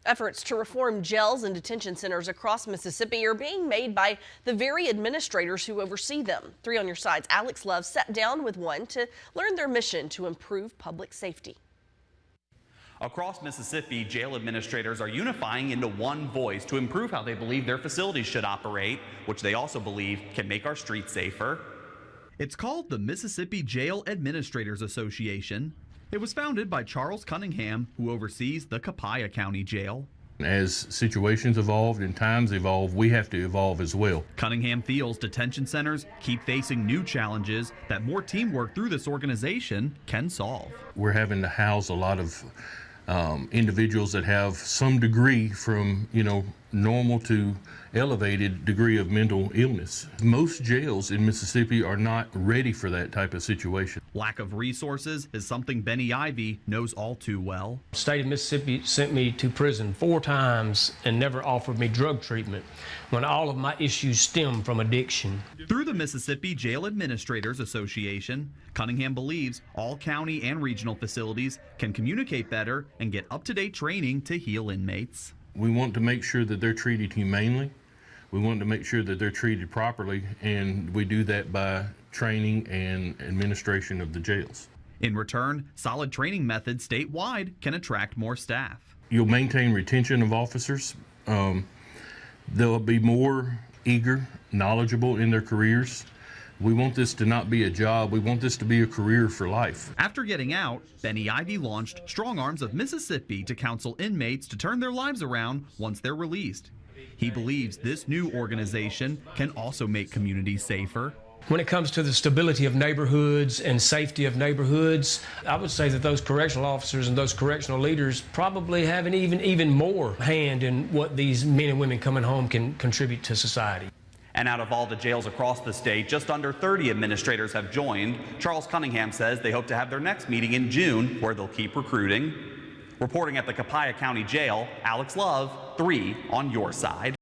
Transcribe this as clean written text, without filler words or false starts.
Efforts to reform jails and detention centers across Mississippi are being made by the very administrators who oversee them. 3 on Your Side's Alex Love sat down with one to learn their mission to improve public safety. Across Mississippi, jail administrators are unifying into one voice to improve how they believe their facilities should operate, which they also believe can make our streets safer. It's called the Mississippi Jail Administrators Association. It was founded by Charles Cunningham, who oversees the Copiah County Jail. As situations evolve and times evolve, we have to evolve as well. Cunningham feels detention centers keep facing new challenges that more teamwork through this organization can solve. We're having to house a lot of individuals that have some degree from, normal to elevated degree of mental illness. Most jails in Mississippi are not ready for that type of situation. Lack of resources is something Benny Ivy knows all too well. The state of Mississippi sent me to prison 4 times and never offered me drug treatment when all of my issues stem from addiction. Through the Mississippi Jail Administrators Association, Cunningham believes all county and regional facilities can communicate better and get up-to-date training to heal inmates. We want to make sure that they're treated humanely. We want to make sure that they're treated properly, and we do that by training and administration of the jails. In return, solid training methods statewide can attract more staff. You'll maintain retention of officers. They'll be more eager, knowledgeable in their careers. We want this to not be a job. We want this to be a career for life. After getting out, Benny Ivy launched Strong Arms of Mississippi to counsel inmates to turn their lives around once they're released. He believes this new organization can also make communities safer. When it comes to the stability of neighborhoods and safety of neighborhoods, I would say that those correctional officers and those correctional leaders probably have an even more hand in what these men and women coming home can contribute to society. And out of all the jails across the state, just under 30 administrators have joined. Charles Cunningham says they hope to have their next meeting in June, where they'll keep recruiting. Reporting at the Copiah County Jail, Alex Love, 3 on Your Side.